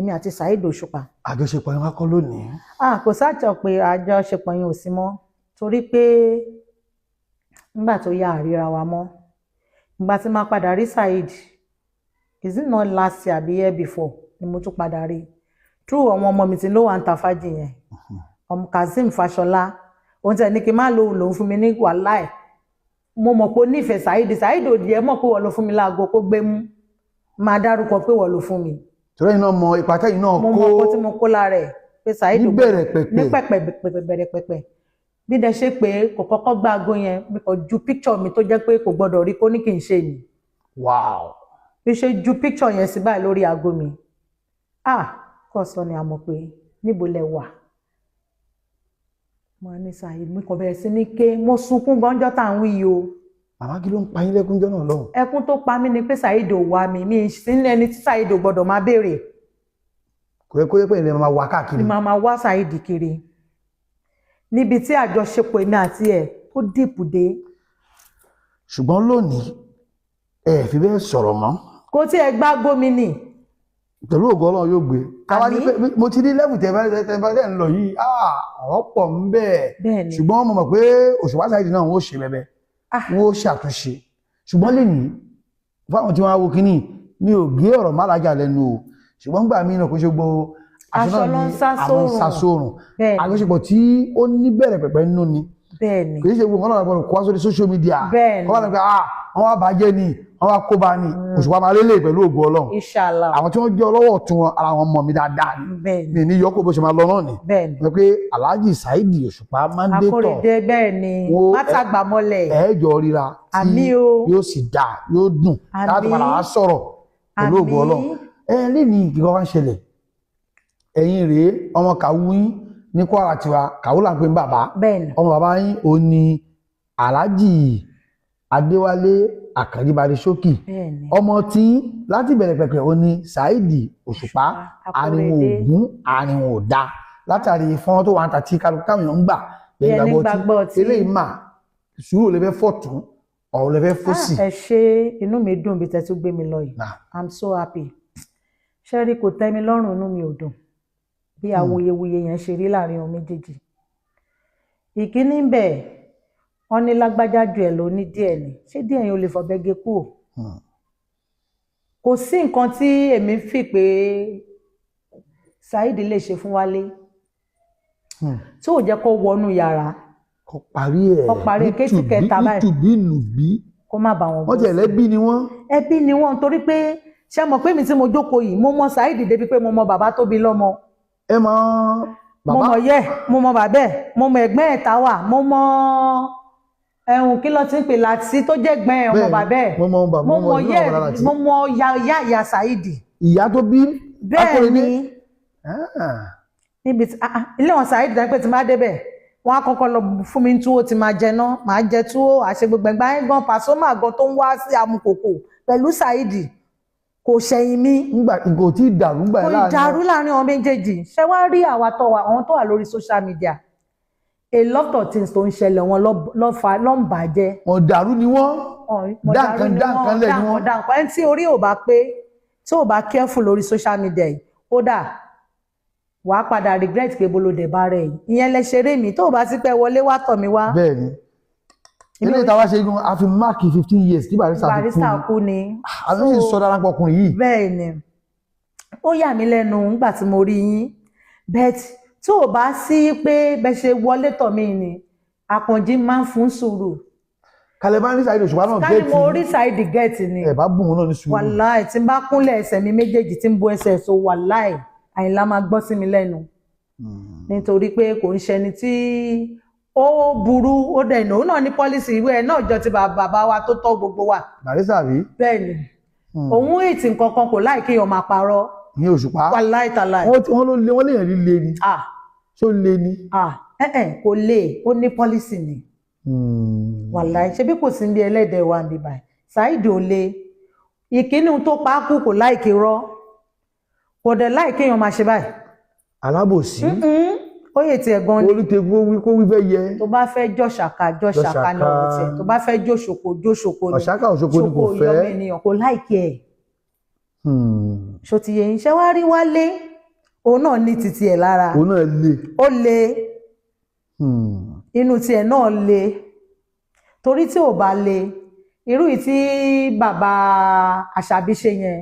èmi àti Saheed Òṣùpá. àjọṣepọ̀ yẹn wá kọ́ lónìí. Kò sáàjọ pé àjọṣepọ̀ yẹn ò sí mọ́ torí pé nígbà tó yá àríra wa mọ́ ìgbà tí máa padà rí Saheed is it not last year àbí year before ni mo tún padà rí through àwọn ọmọ mi tí ló wà ń ta fájì yẹn ọmọ Kazeem Fashola òun tẹ̀ ní kí n má lòun fún mi ní wàláì mo mọ̀ pé ó nífẹ̀ẹ́ Saheed òdì ẹ̀ mọ̀ pé wọ́n ló fún mi láago kó gbé mú máa dárúkọ pé wọ́n ló fún mi. torí iná mọ ipa tẹ́yìn náà kó mo mọ̀ pé tí mo kó lára ẹ̀ pé Saheed ní bẹ̀rẹ̀ pẹ̀pẹ̀ ní bẹ̀rẹ̀ pẹ̀pẹ̀ bí dẹ ṣe pé kò kọ́kọ́ gbá aago yẹn mi kò ju picture mi tó jẹ́ pé kò gbọ́dọ̀ rí kó ní kí n ṣe ni. wow. bí ṣe ju picture yẹn sí báyìí lórí aago mi kò sọ ni a mọ̀ pé níbo lẹ wà. mo ní Saheed mi kò bẹ̀rẹ̀ sí ní ké mo sunkún gbọ́njọ́ tá à ń wí yìí o. màmá kí ló ń pa yín lẹ́kún jọ́ náà lọ́hùn. ẹkún tó pa mí ni pé Saheed ò wá mi sí ẹni tí Saheed ò gbọ́dọ̀ máa béèrè. kò yẹ kó yẹ pé ilẹ̀ máa wá káàkiri. ni màá máa wá Saheed kiri níbi tí àjọṣepọ̀ èmi àti ẹ̀ tó dìpù dé. ṣùgbọ́n lónìí ẹ fi bẹ́ẹ̀ sọ̀rọ̀ mọ́. kò tí ẹ gbá gómìnì. pẹ̀lú ògo Ọlọ́run yóò gbé. káwá ní pé mo ti ní lẹ́bù tẹ́fẹ́ ń lọ yìí ọ̀rọ̀ pọ̀ ń bẹ́ẹ̀. ṣùgbọ́n mo mọ̀ pé Òṣùpá Saheed náà wọ́n ṣe bẹ́ẹ̀ wọ́n ṣàtúnṣe. ṣùgbọ́n lè ní fáwọn tí wọ́n á wo kínní mi ò gé ọ̀rọ̀ málájà lẹ́nu o ṣùgbọ́n gbà mí náà kó ṣe gbogbo aṣọ ló ń sásòrùn àjọṣepọ̀ tí ó ní bẹ̀rẹ̀ pẹ̀pẹ̀ nínú ni kì í ṣe gbogbo ọ̀nà àgbọ̀nà kó wá sórí social media kọ́ wá ní pé wọ́n wá bàjẹ́ ni wọ́n wá kó bá ní Òṣùpá máa lélẹ̀ pẹ̀lú ògo Ọlọ́run àwọn tí wọ́n jẹ́ ọlọ́wọ́ tún wọn ara wọn mọ̀ mí dáadáa ni mi ní yọkó bó ṣe máa lọ náà ni wọ́n pé Alhaji Saheed Òṣùpá máa ń dé tọ̀ akóredé bẹ́ẹ̀ ni mátàgbàmọ́lẹ̀ ẹ̀ẹ́jọ ríra tí yóò sì dà yóò dùn láti padà wá sọ̀rọ̀ pẹ̀lú ògo Ọlọ́run lè ní ìkíkọ́ wá ń ṣẹlẹ̀ ẹ̀yin rèé ọmọ kàwú yín ní Kwara tiwa kàwú là ń pè ní bàbá ọmọ bàbá yín ò ní Alhaji Adéwálé Àkànjí Bàdéṣókì ọmọ tí láti bẹ̀rẹ̀ pẹ̀pẹ̀ ò ní Saheed Òṣùpá ariwo ògún ariwo òda látàrí fọ́nrán tó wà ń ta tí káwọn èèyàn ń gbà lẹ́yìn gbàgbọ́ tí eléyìí mà sùúrù lè fẹ́ fọ̀tún ọ̀rọ̀ lè fẹ́ fòsì. ẹ ṣe inú mi dùn bí tẹ́tí gbé mi lọ yìí I'm so happy ṣẹ́rí kò tẹ́ mi lọ́rùn inú mi ò dùn bí awuyewuye yẹn ṣe rí láàrin ohun méjèèjì. ìkíní ń bẹ̀ wọ́n ní lágbájá ju ẹ̀ lọ ní díẹ̀ ni ṣé díẹ̀ yẹn ò lè fọ̀bẹ gé kú o. kò sí nǹkan tí èmi fi pé Saheed lè ṣe fún Wálé tí ò jẹ́ kó wọnú yàrá kó parí ẹ̀ kéṣù kẹta báyìí kó má bá wọn bọ́ sí. wọ́n ti ẹlẹ́bí ni wọ́n. ẹbí ni wọ́n torí pé ṣé mo pé mi tí mo jókòó yìí mo mọ Saheed débi pé mo mọ bàbá tó bí lọ́mọ. ẹ mọ bàbá mo mọ mo mọ bàbá ẹ mo mọ ẹ̀gbọ́n ẹ̀ Táwà mo mọ kí ló ti ń pè láti tó jẹ́ ẹ̀gbọ́n ẹ̀ ọmọ bàbá ẹ̀ mo mọ ìyá Saheed. ìyá tó bí. bẹ́ẹ̀ ni níbi ilé wọn Saheed dáńpẹ́ tí máa débẹ̀ wọ́n á kọ́kọ́ lọ fún mi túwó tí máa jẹ náà máa jẹ túwó àṣegbègbè ẹ̀gbọ́n Pasuma gan tó ń wá sí Amukoko pẹ̀lú Saheed kò ṣẹ̀yìn mi. ngbà kò tí ì dàrú gbà láàrin. kò dàrú láàrin àwọn méjèèjì ṣé wàá rí àwọn tó wà lórí social media a lot of things tó ń ṣẹlẹ̀ wọn ló ń bàjẹ́. ọ̀dàrú ni wọ́n dáǹkan lẹ̀ ni wọ́n. dáǹkan ẹni tí orí ò bá pé tí ò bá careful lórí social media yìí kódà wàá padà regret pé bolódé bá rẹ̀ yìí ìyẹn lẹ ṣeré mi tó o bá sí pé wọlé wá tọ̀ mí wá. bẹ́ẹ̀ni ilé ìtawá ṣe gun a fi máàkì 15 years tí Barrister kú ni. àwọn sì sọ dára pọ̀ ọkùnrin yìí. bẹ́ẹ̀ni ó yà mí lẹ́nu nígbà tí mo rí yín bẹ́ẹ̀ tí ò bá sí pé bẹ́ẹ̀ ṣe wọlé tọ̀ mí ni Àkànjí máa ń fún sùúrù. kalẹ̀ bá ní Saheed Òṣùpá náà gẹ̀ẹ́tì. káni mo rí Saheed gẹ̀ẹ́tì ni. ẹ̀ bá bùn ún náà ní sùúrù. wàláì tí n bá kúnlẹ̀ ẹsẹ̀ mi méjèèjì tí n bo ẹsẹ̀ so wàláì Àyìnlá máa gbọ́ sí mi lẹ́nu. nítorí pé kò ń ṣẹni tí ó burú ó dẹ̀ ìnáwó náà ní pọ́lísì ìwé ẹ̀ náà jọ ti bàbá wa tó tọ́ gbogbo wa. Barrister rí. bẹ́ẹ̀ni òun ètì nǹkan kan kò láì kéèyàn máa parọ́. ní Òṣùpá wàláì tàláì. wọ́n lè yàn líle ni. ṣó le ni. kò lè ó ní pọ́lísì ni. wàláì ṣe bí kò sí bí ẹlẹ́dẹ̀ wa níbí báyìí Saheed ò le ìkíní tó pa á kú kò láì ké rọ́ kò dẹ̀ láì kéèyàn máa ṣe báyìí. alábòsí. ó yẹ tiẹ̀ gan ni. olùtẹ̀kùn kó wí fẹ́ yẹ. tó bá fẹ́ jọ ṣàkà ní ọ̀rọ̀ tiẹ̀ tó bá fẹ́ jó ṣòkò ni. ọ̀ṣàkà òṣòkò ni kò fẹ́. ṣòkò ìyọ̀mọ̀ ènìyàn kò láìkí ẹ̀. ṣòtìyẹ iṣẹ́ wá rí Wálé òun náà ní titi ẹ̀ lára òun náà le. ó le inú tiẹ̀ náà le torí tí ò bá le irú yìí tí bàbá Àṣàbí ṣe yẹn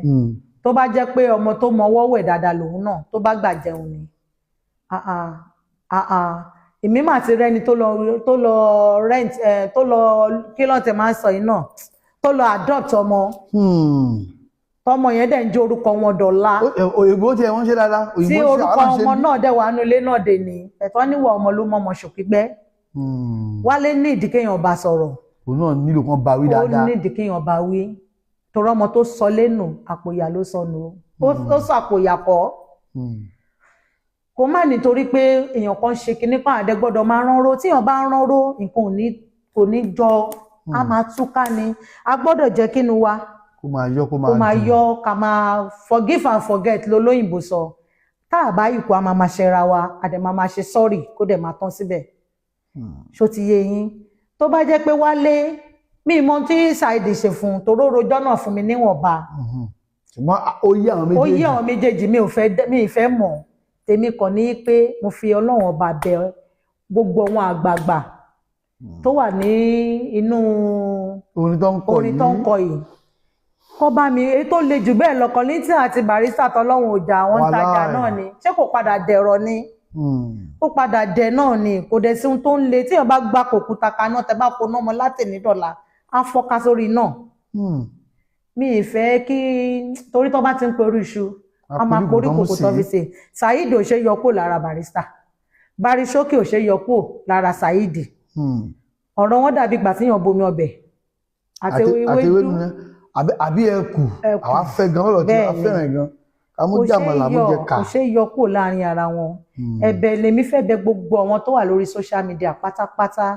tó bá jẹ́ pé ọmọ tó mọwọ́ wẹ̀ dáadáa lòun náà tó bá gbà jẹun ni èmi mà ti rẹ́ni tó lọ rent tó lọ kí ló tẹ̀ máa ń sọ yìí náà tó lọ adopt ọmọ tọmọ yẹn dẹ̀ ń jẹ́ orúkọ wọn dọ̀la òyìnbó tí wọ́n ṣe dáadáa tí orúkọ ọmọ náà dẹ̀ wà nínú ilé náà dè ní ẹ̀tọ́ níwọ̀ ọmọ ló mọ̀mọ́ ṣòpípẹ́ Wálé ní ìdí kéèyàn bá sọ̀rọ̀ òun náà nílò kan bá wí dáadáa ó ní ìdí kéèyàn bá wí torí ọmọ tó sọ lẹ́nu àpòyà ló sọnù ó sọ àpòyà kọ́ kò má nítorí pé èèyàn kan ṣe kinní kan àdẹ gbọ́dọ̀ máa ránró tí èèyàn bá ránró nǹkan kò ní jọ a máa túká ni a gbọ́dọ̀ jẹ́ kínú wa kó máa yọ ká máa forgive and forget lólóyìnbó sọ tá a bá ìkú a máa ṣẹra wa àdẹ máa ṣe sorry kó dẹ̀ máa tán síbẹ̀ ṣó ti yé yín tó bá jẹ́ pé Wálé mi mọ tí Saidi ṣe fún toró rojọ́ náà fún mi níwọ̀nba ṣùgbọ́n ó yé àwọn méjèèjì mi ì fẹ́ mọ̀ tèmi kàn ní pé mo fi Ọlọ́run ọba bẹ gbogbo wọn àgbààgbà tó wà ní inú orin tó ń kọ yìí kọ́ bá mi èyí tó le jù bẹ́ẹ̀ lọ́kàn ní tí àti Barrister tọ́lọ́run ọjà àwọn tajà náà ni ṣé kò padà dẹ̀rọ ni ó padà dẹ̀ náà ni kò dẹ̀ sí ohun tó ń le tí èèyàn bá gbá kòkúta kaná tẹ bá koná ọmọ látẹ̀ní dọ̀la á fọ́ká sórí náà mi ì fẹ́ kí torí tó bá ti ń peru iṣu a máa porí kòkò tó fi ṣe Saidi ò ṣe yọ kúrò lára Barrister Barisókè ò ṣe yọ kúrò lára Saidi ọ̀rọ̀ wọn dàbí ìgbà tí yàn bomi ọbẹ̀ àti ewédú àbí ẹkù àwa fẹ́ gan ọ̀rọ̀ tí a fẹ́ràn gan amújàmọ̀lá amújẹ ká kò ṣe yọ kúrò láàrin ara wọn ẹ̀bẹ̀ lèmi fẹ́ bẹ̀ gbogbo àwọn tó wà lórí social media pátápátá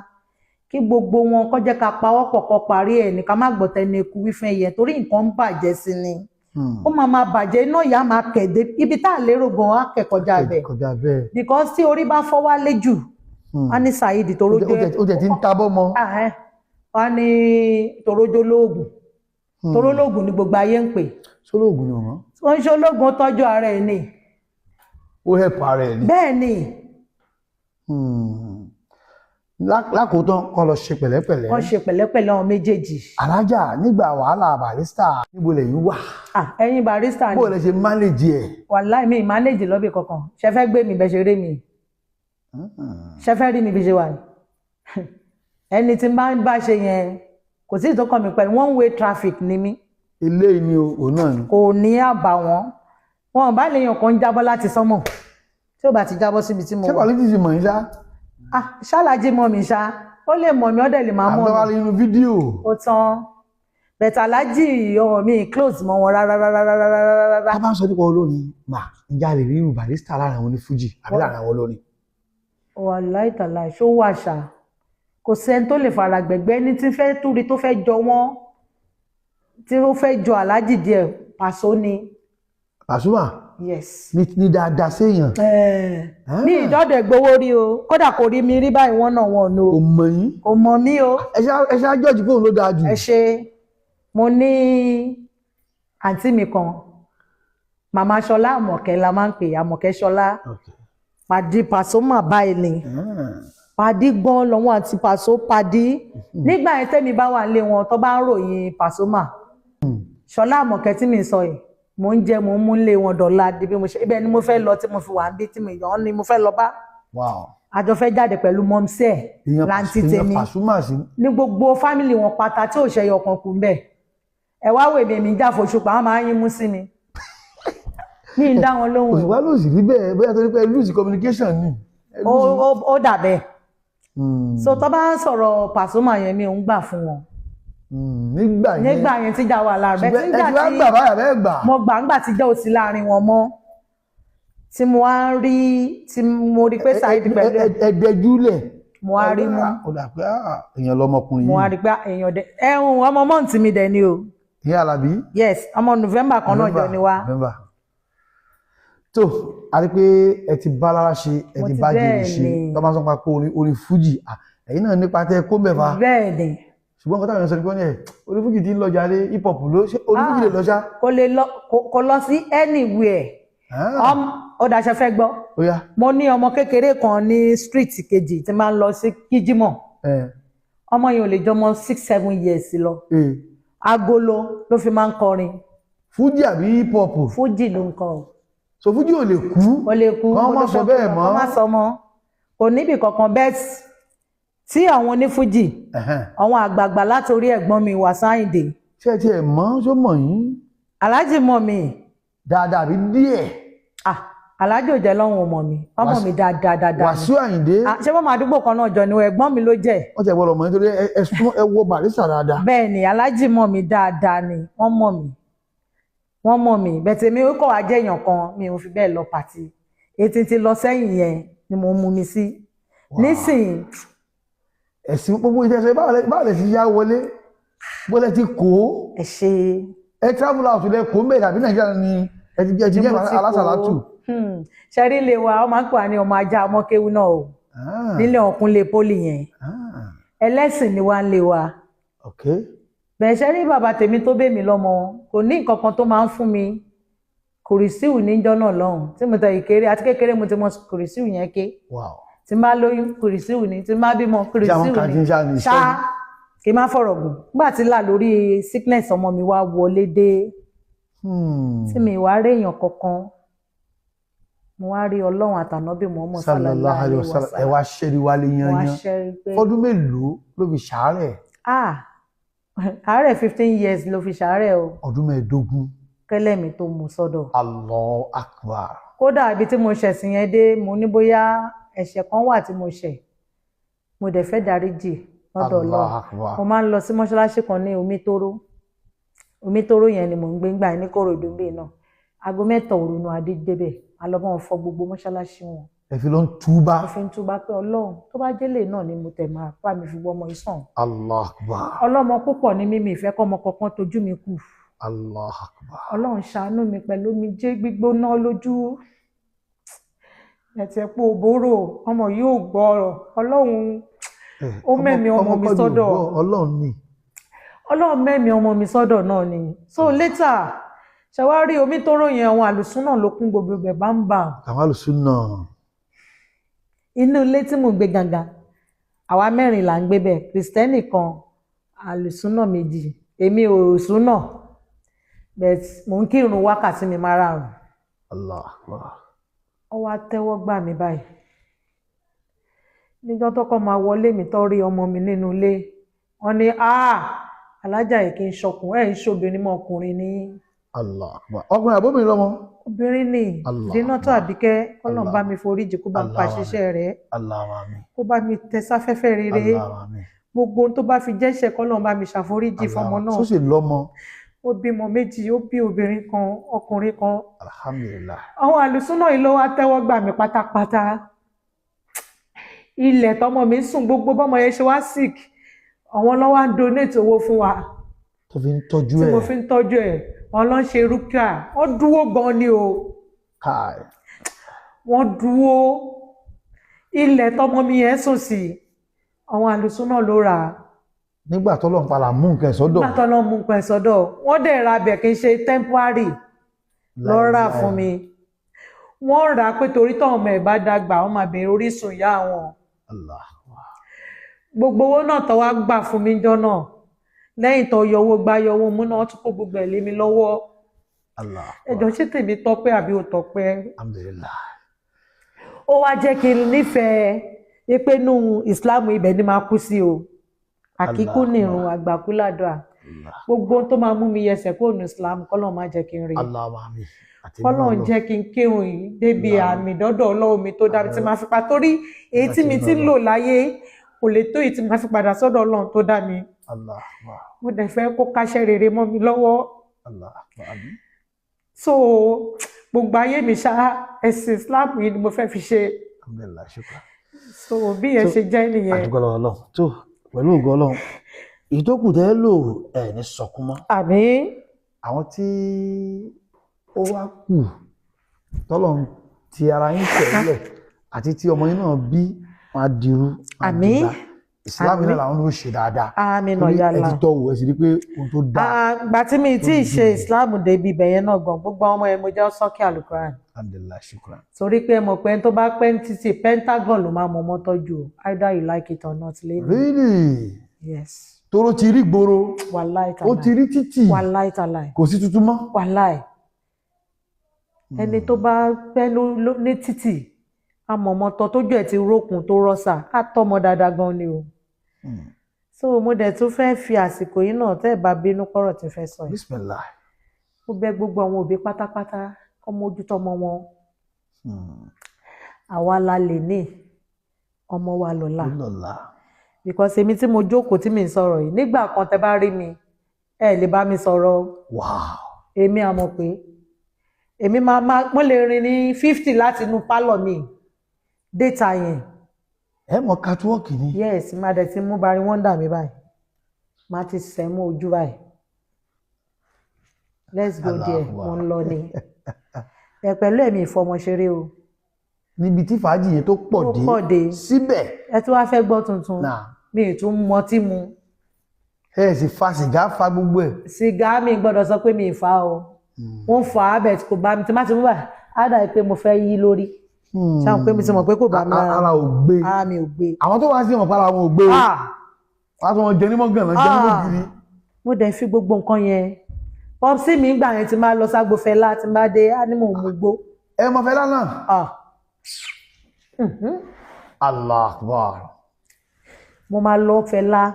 kí gbogbo wọn kó jẹ́ ká pawọ́pọ̀ kó parí ẹ̀ ní ká má gbọ́ tẹnu eku wífẹ́ yẹn torí nǹkan ń bàjẹ́ sí ni ó máa bàjẹ́ iná ìyá máa kẹ̀dé ibi tá à lérò gan á kẹ̀ kọjá bẹ̀ because tí orí bá fọ́ wálé jù á ní Saidi torójó ó jẹ́ ti ń tábọ́ mọ́ á ní torójó lóògùn torólóògùn ni gbogbo ayé ń pè sólóògùn ni wọ́n ń ṣe ológun ó tọ́jú ara ẹ̀ ni ó hẹ̀pọ̀ ara ẹ̀ ni bẹ́ẹ̀ ni lákòótán kan lọ ṣe pẹ̀lẹ́pẹ̀lẹ́ wọ́n ṣe pẹ̀lẹ́pẹ̀lẹ́ àwọn méjèèjì alájà nígbà wàhálà Barrister níbo lẹ́yìn wà ẹ̀yin Barrister ni bó lẹ ṣe mánéjì ẹ̀ wàláì mi mánéjì lọ́bì kankan ṣe fẹ́ gbé mi bẹ́ ṣe rí mi ṣe fẹ́ rí mi bí ṣe wà ní ẹni tí bá ń bá ṣe yẹn kò sí ìtọ́kàn mi pẹ̀lú one way traffic ni mí ilé ni òun náà ni kò ní àbàwọ́n wọn bá lè yàn kan jábọ́ láti sánmọ̀ tí ó bá ti jábọ́ síbi tí mo wà ṣé pàlítì ti mọ̀ ní ṣá ṣáláàjì mọ̀ mi ṣá ó lè mọ̀ mi ó dẹ̀ lè máa mọ̀ mi àtọ́wálé inú fídíò ó tán bẹ̀tà alájì ọmọ mi close mọ́ wọn rárá. a bá ń sọ nípa olórin mà ìjà lè rí irú Barrister lára àwọn onífújì àbí lára àwọn olórin. wàláì tàláì ṣó wà ṣá kò sẹ́ni tó lè fara gbẹ̀gbẹ́ ní tí fẹ́ túri tó fẹ́ jọ wọ́n tí ó fẹ́ jọ alájì díẹ̀ Paso ni. Pasuma yes ní dáadáa séèyàn. ní ìdọ́dẹ̀ gbowó rí o kódà kò rí mi rí báyìí wọ́n náà wọn o. kò mọ̀ yín. kò mọ̀ mí o. ẹ ṣe àjọjì fóun ló dáa jù. ẹ ṣe mo ní àǹtí mi kan màmá Ṣọlá Àmọ̀kẹ́ la máa ń pè Àmọ̀kẹ́ Ṣọlá pàdí Pasuma báyìí ni pàdí gbọ́n lọ́wọ́ àti Paso pàdí nígbà yẹn tẹ́mi bá wà lé wọn tó bá ń ròyìn Pasuma Ṣọlá Àmọ̀kẹ́ tí mi sọ yìí mo ń jẹ mo ń mú lé wọn dọ̀la di bí mo ṣe ibẹ̀ ni mo fẹ́ lọ tí mo fi wà ń bí tí mo yàn án ni mo fẹ́ lọ bá àjọ fẹ́ jáde pẹ̀lú mọ́mísì ẹ̀ láǹtí tèmi ní gbogbo fámìlì wọn pátá tí ò ṣe yọ kan kù ń bẹ̀ ẹ wá wò èmi já fòṣùpá wọn máa ń yín mú sí mi ní ìdá wọn lóhùn. òṣùpá ló sì rí bẹ́ẹ̀ bóyá torí pé lose communication ni. ó dà bẹ́ẹ̀ so tó bá ń sọ̀rọ̀ Pasuma yẹn mi ò ń gbà fún wọn. nígbà yẹn tíjà wà láàrin bẹ́ẹ̀ tíjà tí mo gbà ńgbà tíjà ò sí láàrin wọn mọ́ tí mo wá rí tí mo rí pé Saidi pẹ̀lú ẹ̀ẹ́dẹ́júlẹ̀ mo wá rí mú. ó dà pé èèyàn lọmọkùnrin yìí. mo wá rí pé èèyàn dẹ ẹ̀hún ọmọ mọ́ǹtì mi dẹ̀ ni o. ní Alábí. yes ọmọ November kan náà jọ ni wá. tó a rí pé ẹ ti bá lára ṣe ẹ ti bá jèrè ṣe tó máa ń sọ pa pé orin fújì ẹ̀yin náà nípa tẹ kó mẹ́fà. bẹ́ẹ̀ ni. ṣùgbọ́n nǹkan táwọn èèyàn sọ ni pé ní ẹ̀ orin fújì ti ń lọ jáde hip hop ló ṣe orin fújì lè lọ ṣá. kò lè lọ kò lọ sí anywhere ó dáṣẹ́ fẹ́ gbọ́ mo ní ọmọ kékeré kan ní street kejì tí máa ń lọ sí kíjímọ̀ ọmọ yẹn ò lè jọmọ 6-7 years lọ agolo ló fi máa ń kọrin. fújì àbí hip hop. fújì ló ń kọ o. so fújì ò lè kú. ó lè kú kọ́ má sọ bẹ́ẹ̀ mọ́. kọ́ má sọ mọ́ kò níbi kankan bẹ́ẹ̀ tí àwọn onífújì àwọn àgbààgbà látòrí ẹ̀gbọ́n mi Wasiu Ayinde. ṣé ẹ tiẹ̀ mọ̀ ṣó mọ̀ yín. Alhaji mọ̀ mi. dáadáa bí díẹ̀. Alhaji ò jẹ́ lọ́hùn ọmọ mi ọmọ mi dáadáa. Wasiu Ayinde. ṣé wọ́n máa dúpọ̀ kan náà jọ ni ẹ̀gbọ́n mi ló jẹ́. wọ́n ti gbọ́dọ̀ mọ̀ nítorí ẹ wo Barrister dáadáa. bẹ́ẹ̀ ni Alhaji mọ̀ mi dáadáa ni wọ́n mọ̀ mi bẹ̀tẹ̀ mi ó kọ̀ wá jẹ́ èèyàn kan mi ò fi bẹ́ẹ̀ lọ pàtì ètí ti lọ sẹ́yìn yẹn ni mo mú mi sí. nísìnyí. ẹ̀sìn gbogbo ìṣẹ̀ṣẹ̀ báwo lè ti yá wọlé bó lẹ ti kó. ẹ ṣe. ẹ travel out lẹ kó mẹ́rin àbí Nàìjíríà ni ẹ ti jẹ́ alásàlátù. ṣẹ́rí lè wa ọmọ àpò ní ọmọ ajá ọmọ kéwú náà o nílé ọ̀kúnlé pólì yẹn ẹlẹ́sìn ni wá ń lé wa. bẹ́ẹ̀ ṣẹ́rí bàbá tèmi tó bẹ́ mi lọ́mọ kò ní nǹkan kan tó máa ń fún mi kùrìsíù níjọ́ náà lọ́hùn tí mo tẹ̀ ìkéré àti kékeré mo ti mọ kùrìsíù yẹn ké tí má lóyún kùrìsíù ni tí má bímọ kùrìsíù ni ṣá kí n má fọ̀rọ̀ gùn nígbà tí là lórí sickness ọmọ mi wá wọlé dé tí mi wá rí èèyàn kankan mo wá rí Ọlọ́run àtànábì Muhammad sallallahu alaihi wasallam ẹ wá ṣẹ́rí wálé yanyan ọdún mélòó ló fi ṣàárẹ̀. àárẹ̀ 15 years ló fi ṣàárẹ̀ o. ọdún 15. kẹ́lẹ́ mi tó mú sọ́dọ̀. Allahu Akbar. kódà ibi tí mo ṣẹ̀sìn yẹn dé mo ní bóyá ẹ̀ṣẹ̀ kan wà tí mo ṣẹ̀ mo dẹ̀ fẹ́ dáríjì lọ́dọ̀ Ọlọ́run mo máa ń lọ sí mọ́ṣáláṣí kan ní Omítóró yẹn ni mò ń gbé ńgbà ní Kòròdú náà aago 7 òru nu adé débẹ̀ alọ́mọ fọ gbogbo mọ́ṣáláṣí wọn. ẹ fi ló ń túbá. ẹ fi ń túbá pé Ọlọ́run tó bá jẹ́lẹ̀ náà ni mo tẹ̀ máa bá mi fi wọ́ ọmọ ìsàn. Allahu Akbar. ọlọ́mọ púpọ̀ ní mímì ìfẹ́ kọ́ ọmọ kankan tójú mi kù. Allahu Akbar. Ọlọ́run ṣàánú mi pẹ̀lú omijé gbígbóná lójú. ẹ̀tẹ̀ pé òbóró ọmọ yóò gbọ́ ọ̀rọ̀ Ọlọ́run ó mẹ́mi ọmọ mi sọ́dọ̀. Ọlọ́run mẹ́mi ọmọ mi sọ́dọ̀ náà ni. so later ṣàwárí Omítóró yẹn àwọn àlùsùn náà ló kún gbogbo ibẹ̀ bá ń bà. àwọn àlùsùn náà. inú ilé tí mo gbé gangan àwa 4 là ń gbé bẹ̀ Kristẹni kan àlùsùn náà 2 èmi ò sùn náà but mò ń kírun wákàtí mi márààrún. Allah Allah. ó wá tẹ́wọ́ gbà mí báyìí níjọ́ tọ́kọ́ máa wọlé mi tó rí ọmọ mi nínú ilé wọ́n ní alájà yìí kì í ṣọkùn ẹ̀ ń ṣobìnrin mọ́ ọkùnrin ní. Allah ọkùnrin àbóbìnrin lọ́mọ. obìnrin ni Dínátù Àbíkẹ́ Ọlọ́run bá mi foríjì kó bá mi pa ṣiṣẹ́ rẹ̀ kó bá mi tẹ sáfẹ́fẹ́ rere gbogbo tó bá fi jẹ́ṣẹ̀ k'Ọlọ́run bá mi ṣàforíjì fọmọ náà. tó sì lọ́mọ. ó bímọ 2 ó bí obìnrin kan ọkùnrin kan. Alhamdulillah. àwọn àlùsúnà yìí ló wá tẹ́wọ́ gbà mí pátápátá ilẹ̀ tọmọ mi sùn gbogbo bọ́mọ yẹn ṣe wá sick àwọn ló wá ń donate owó fún wa. tó fi ń tọ́jú ẹ̀. tí mo fi ń tọ́jú ẹ̀ wọn ló ń ṣe rúkà wọ́n dúró gan ni o. káì. wọ́n dúró ilẹ̀ tọmọ mi yẹn sùn sí àwọn àlùsúnà ló rà á. nígbà tọ́lọ́run padà mú nǹkan sọ́dọ̀. nígbà tọ́lọ́run mú nǹkan sọ́dọ̀ wọ́n dẹ̀ ra bẹ̀ kí n ṣe temporary lọ rà fún mi wọ́n rà á pé torí tọ́ ọmọ ẹ̀ bá dàgbà wọ́n máa bẹ̀rẹ̀ orísun ìyá wọn. gbogbo owó náà tó wá gbà fún mi jọ náà lẹ́yìn tó yọ owó gbá yọ owó mú náà tún kó gbogbo ẹ̀ lé mi lọ́wọ́. ẹjọ́ ṣé tèmi tọ́pẹ́ àbí ò tọ́pẹ́. ó wá jẹ́ kí n nífẹ̀ẹ́ pé nù Islam ibẹ̀ ni máa kú sí o àkíkú nìrun àgbàkú ládùá gbogbo tó máa mú mi yẹsẹ̀ kó nu Islam kọ́lọ́n má jẹ́ kí n rí kọ́lọ́n jẹ́ kí n kírun yìí débi àmì dọ́dọ̀ Ọlọ́run mi tó dábí tí máa fi pa torí èyí tí mi ti ń lò láyé kò lè tó èyí tí máa fi padà sọ́dọ̀ Ọlọ́run tó dá mi mo dẹ̀ fẹ́ kó káṣẹ́ rere mọ́ mi lọ́wọ́ so gbogbo ayé mi ṣá ẹ̀sìn Islam yìí ni mo fẹ́ fi ṣe so bí yẹn ṣe jẹ́ nìyẹn. àdúgbò Ọlọ́run tó pẹ̀lú ògo Ọlọ́run ìtókù tẹ́ lò ẹ̀ ní sọkún mọ́. àmín. àwọn tí ó wá kù tọ́lọ́run ti ara yín tẹ̀lẹ̀ àti tí ọmọ yín náà bí wọn á dirú. àmín. ìsìlámù náà làwọn ló ṣe dáadáa. Àmín ọ̀yàlá. ẹ ti tọ́ wò ẹ sì rí pé ohun tó dáa. Ìgbà tí mi tí ì ṣe ìsìlámù débi ibẹ̀ yẹn náà gan gbogbo ọmọ ẹ̀ mo jẹ́ sọ́kì àlùkùránì. Alhamdulillah, shukran. Torí pé mo pẹ́ tó bá pẹ́ títí Pentagon ló máa mọ ọmọ tọ́jú o either you like it or not lẹ́nu. Really? Yes. Toro ti rí gbòòrò. Wàláì tàláì. Ó ti rí títì. Wàláì tàláì. Kò sí tuntun mọ́. Wàláì. Ẹni tó bá pẹ́ ní títì amọ̀mọ́tọ́ tójú ẹ̀ ti rókun tó rọ́ṣà á tọ́mọ dáadáa gan ni o. So mo dẹ̀ tún fẹ́ fi àsìkò yìí náà tẹ́ ẹ̀ bá bínú kọ́rọ̀ tí fẹ́ sọ yìí. Bismillah. Mo bẹ̀ gbogbo àwọn òbí pátápátá kọ́ mójútó ọmọ wọn. Àwa la lè ní ọmọ wa lọ́la. Because èmi tí mo jókòó tí mi ń sọ̀rọ̀ yìí nígbà kan tẹ́ bá rí mi ẹ lè bá mi sọ̀rọ̀. Wow. Èmi àmọ̀ pé èmi mo lè rìn ní 50 láti inú pálọ̀ mi déta yẹn. Ẹ mọ catwalk ni. Yes, má dẹ̀ ti mú bari wọ́ndà mi báyìí má ti sẹ́ mọ́ ojú báyìí. Let's go there mo ń lọ ni. Ẹ pẹ̀lú ẹ̀mí ìfọmọṣeré o. Níbi tí fàájì yẹn tó pọ̀ dé síbẹ̀. Ẹ tún wá fẹ́ gbọ́ tuntun mi ì tún mọtí mu. Ẹ sì fa sìgá fa gbogbo ẹ̀. Sìgá mi gbọ́dọ̀ sọ pé mi ì fa o. Wọ́n fa abẹ kò bá mi tí má ti mú bá á dà pé mo fẹ́ yí lórí. Ṣáà pé mi ti mọ̀ pé kò bá mi lára. Ara ò gbé. Ara mi ò gbé. Àwọn tó wá sí ọmọ para wọn ò gbé o. Wọ́n á tún wọn jẹ ní mọ́gànnà jẹ ní mọ́gìrì. Mo dẹ̀ fi gbogbo nǹkan yẹn. Pọ́psí mi gbà yẹn ti máa lọ ságbo Fẹlá tí máa dé á ní mò ń mú gbó. Ẹ mọ Fẹlá náà. Allah Akbar. Mo máa lọ Fẹlá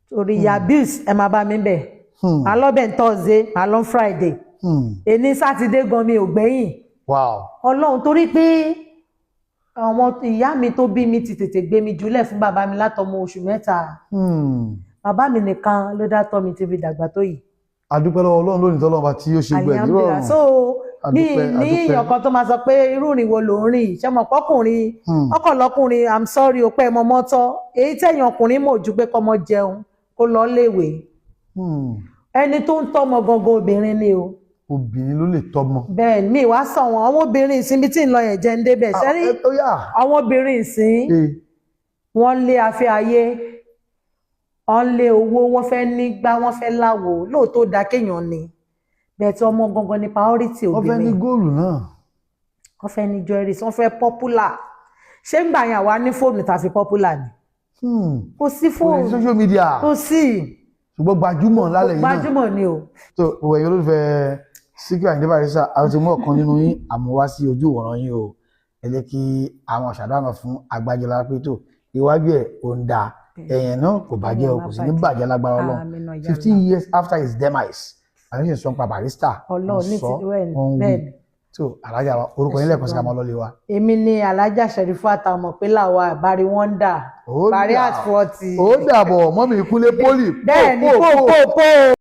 torí yabis ẹ máa bá mi bẹ̀. Màá lọ bẹ̀ Thursday, màá lọ Friday. Èní Sátidé gan mi ò gbẹ̀yìn. Wow. Ọlọ́run torí pé àwọn ìyá mi tó bí mi ti tètè gbé mi jùlẹ̀ fún bàbá mi látọmọ oṣù 3. Bàbá mi nìkan ló dá tọ́ mi ti fi dàgbà tó yìí. Adúpẹ́ lọ́wọ́ Ọlọ́run lónìí tọ́lọ́run bá tí ó ṣe gbẹ̀ nírọ̀rùn. So bí ní ìyọ̀kan tó máa sọ pé irú ìrìn wo ló ń rìn ṣé mọ̀ pọ́kùnrin ọkọ̀lọ́kùnrin I'm sorry ó pẹ́ mọ́ mọ́tọ́ èyí tẹ̀yìn ọkùnrin mọ̀ ju pé kọ́mọ jẹun kó lọ léèwé. Ẹni tó ń tọ́mọ gangan obìnrin ni o. Obìnrin ló lè tọ́mọ. Bẹ́ẹ̀ ni wàá sọ wọn àwọn obìnrin ìsìn bí tí ń lọ yẹn jẹ́ ń débẹ̀ sẹ́rí àwọn obìnrin ìsìn wọ́n lé afẹ́ ayé wọ́n lé owó wọ́n fẹ́ nígbà wọ́n fẹ́ láwo lóòótọ́ da kéèyàn ni bẹ́ẹ̀ tí ọmọ gangan ni priority obìnrin. Wọ́n fẹ́ ní góòlù náà. Wọ́n fẹ́ ní jewelries wọ́n fẹ́ popular ṣé ń gbà yẹn àwa ní fóònù tàfi popular ni. Kò sí fóònù kò sí social media kò sí. Ṣùgbọ́n gbajúmọ̀ lálẹ́ yìí náà gbajúmọ̀ ni o. tó òwò ẹ̀yọ́ olólùfẹ́ Síkírù Àyìndé Bàrístà àwọn ti mú ọ̀kan nínú yín àmúwá sí ojú ìwòran yín o ẹ jẹ́ kí àwọn ṣàdámọ̀ fún Agbájọlá pé tó iwájú ẹ̀ ò ń da ẹ̀yìn náà kò bàjẹ́ o kò sì ní bàjẹ́ lágbára Ọlọ́run 15 years after his demise àyẹ̀ṣẹ̀ sọ pa Bàrístà ọ̀sọ́ tó alájà wa orúkọ yín lẹ́ẹ̀kan sí ká mọ́ lọ́lé wa. Èmi ni alájà Sherifat ọmọ pé làwa Bari Wonder Bari at 40. ó dàbọ̀ mọ́mí ìkúnlé pólì. Bẹ́ẹ̀ ni kó.